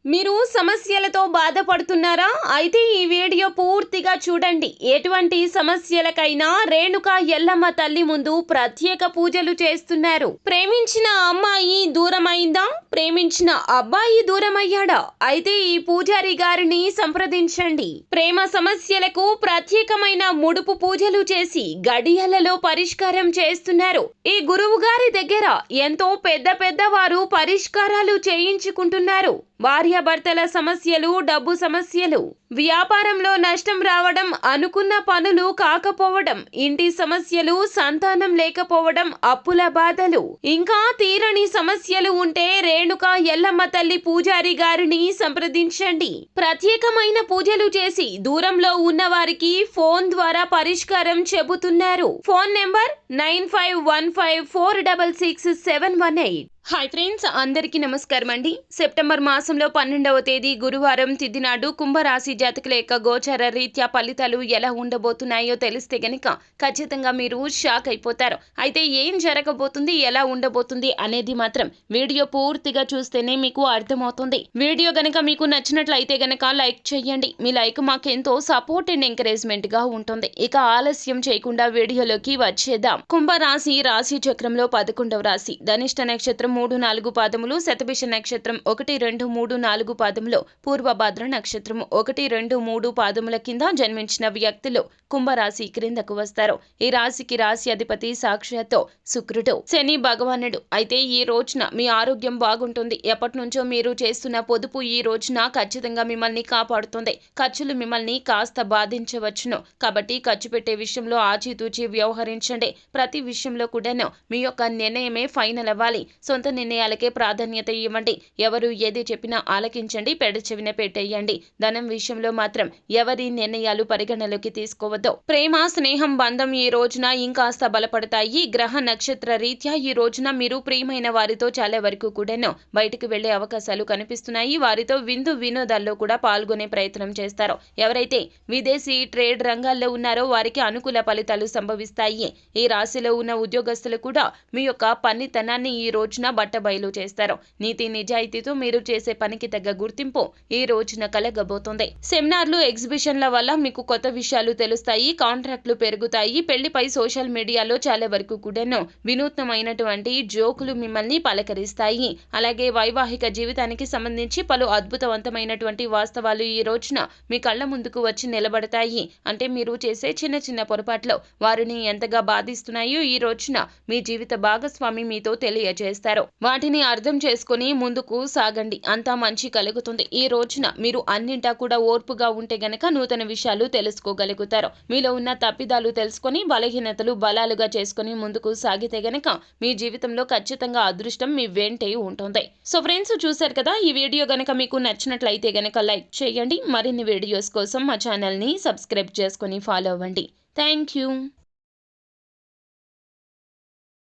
మీరు సమస్యలతో బాధపడుతున్నారా? అయితే ఈ వీడియో పూర్తిగా చూడండి. ఎటువంటి సమస్యలకైనా రేణుక ఎల్లమ్మ తల్లి ముందు ప్రత్యేక పూజలు చేస్తున్నారు. ప్రేమించిన అమ్మాయి దూరమైందా? ప్రేమించిన అబ్బాయి దూరమయ్యాడా? అయితే ఈ పూజారి గారిని సంప్రదించండి. ప్రేమ సమస్యలకు ప్రత్యేకమైన ముడుపు పూజలు చేసి గడియలలో పరిష్కారం చేస్తున్నారు. ఈ గురువు గారి దగ్గర ఎంతో పెద్ద వారు పరిష్కారాలు చేయించుకుంటున్నారు. భార్యాభర్తల సమస్యలు, డబ్బు సమస్యలు, వ్యాపారంలో నష్టం రావడం, అనుకున్న పనులు కాకపోవడం, ఇంటి సమస్యలు, సంతానం లేకపోవడం, అప్పుల బాధలు, ఇంకా తీరని సమస్యలు ఉంటే రేణుక ఎల్లమ్మ తల్లి పూజారి గారిని సంప్రదించండి. ప్రత్యేకమైన పూజలు చేసి దూరంలో ఉన్న వారికి ఫోన్ ద్వారా పరిష్కారం చెబుతున్నారు. Phone number 9515466718. హాయ్ ఫ్రెండ్స్, అందరికీ నమస్కారం అండి. సెప్టెంబర్ మాసంలో 12వ తేదీ గురువారం తిథి నాడు కుంభరాశి జాతకుల యొక్క గోచార రీత్యా ఫలితాలు ఎలా ఉండబోతున్నాయో తెలిస్తే గనక ఖచ్చితంగా మీరు షాక్ అయిపోతారు. అయితే ఏం జరగబోతుంది, ఎలా ఉండబోతుంది అనేది మాత్రం వీడియో పూర్తిగా చూస్తేనే మీకు అర్థమవుతుంది. వీడియో గనక మీకు నచ్చినట్లయితే గనక లైక్ చేయండి. మీ లైక్ మాకెంతో సపోర్ట్ అండ్ ఎంకరేజ్మెంట్ గా ఉంటుంది. ఇక ఆలస్యం చేయకుండా వీడియోలోకి వచ్చేద్దాం. కుంభరాశి రాశి చక్రంలో 11వ రాశి. ధనిష్ట నక్షత్రం 3-4 పాదములు, శతభిష నక్షత్రం 1-2-3-4 పాదములు, పూర్వభాద్ర నక్షత్రం 1-2-3 పాదముల కింద జన్మించిన వ్యక్తులు కుంభరాశి క్రిందకు వస్తారు. ఈ రాశికి రాశి అధిపతి సాక్షాత్తు శుక్రుడు, శని భగవానుడు. అయితే ఈ రోజున మీ ఆరోగ్యం బాగుంటుంది. ఎప్పటి నుంచో మీరు చేస్తున్న పొదుపు ఈ రోజున ఖచ్చితంగా మిమ్మల్ని కాపాడుతుంది. ఖర్చులు మిమ్మల్ని కాస్త బాధించవచ్చును. కాబట్టి ఖర్చు పెట్టే విషయంలో ఆచితూచి వ్యవహరించండి. ప్రతి విషయంలో కూడాను మీ యొక్క నిర్ణయమే ఫైనల్ అవ్వాలి. సొంత నిర్ణయాలకే ప్రాధాన్యత ఇవ్వండి. ఎవరు ఏది చెప్పినా ఆలకించండి, పెడచెవిన పెట్టేయండి. ధనం విషయంలో మాత్రం ఎవరి నిర్ణయాలు పరిగణలోకి తీసుకోవద్దు. ప్రేమ, స్నేహం, బంధం ఈ రోజున ఇంకాస్త బలపడతాయి. గ్రహ నక్షత్ర రీత్యా ఈ రోజున మీరు ప్రియమైన వారితో చాలా వరకు కూడాను బయటకు వెళ్లే అవకాశాలు కనిపిస్తున్నాయి. వారితో విందు వినోదాల్లో కూడా పాల్గొనే ప్రయత్నం చేస్తారు. ఎవరైతే విదేశీ ట్రేడ్ రంగాల్లో ఉన్నారో వారికి అనుకూల ఫలితాలు సంభవిస్తాయి. ఈ రాశిలో ఉన్న ఉద్యోగస్తులు కూడా మీ యొక్క పనితనాన్ని ఈ రోజున బట్టబయలు చేస్తారు. నీతి నిజాయితీతో మీరు చేసే పనికి తగ్గ గుర్తింపు ఈ రోజున కలగబోతుంది. సెమినార్లు, ఎగ్జిబిషన్ల వల్ల మీకు కొత్త విషయాలు తెలుస్తాయి. కాంట్రాక్టులు పెరుగుతాయి. పెళ్లిపై సోషల్ మీడియాలో చాలా వరకు కూడాను వినూత్నమైనటువంటి జోకులు మిమ్మల్ని పలకరిస్తాయి. అలాగే వైవాహిక జీవితానికి సంబంధించి పలు అద్భుతవంతమైనటువంటి వాస్తవాలు ఈ రోజున మీ కళ్ళ ముందుకు వచ్చి నిలబడతాయి. అంటే మీరు చేసే చిన్న పొరపాట్లు వారిని ఎంతగా బాధిస్తున్నాయో ఈ రోజున మీ జీవిత భాగస్వామి మీతో తెలియజేస్తారు. వాటిని అర్థం చేసుకుని ముందుకు సాగండి. అంతా మంచి కలుగుతుంది. ఈ రోజున మీరు అన్నింటా కూడా ఓర్పుగా ఉంటే గనక నూతన విషయాలు తెలుసుకోగలుగుతారు. మీలో ఉన్న తప్పిదాలు తెలుసుకొని బలహీనతలు బలాలుగా చేసుకుని ముందుకు సాగితే గనక మీ జీవితంలో ఖచ్చితంగా అదృష్టం మీ వెంటే ఉంటుంది. సో ఫ్రెండ్స్, చూశారు కదా, ఈ వీడియో గనక మీకు నచ్చినట్లయితే గనక లైక్ చేయండి. మరిన్ని వీడియోస్ కోసం మా ఛానల్ ని సబ్స్క్రైబ్ చేసుకుని ఫాలో అవ్వండి. Thank you.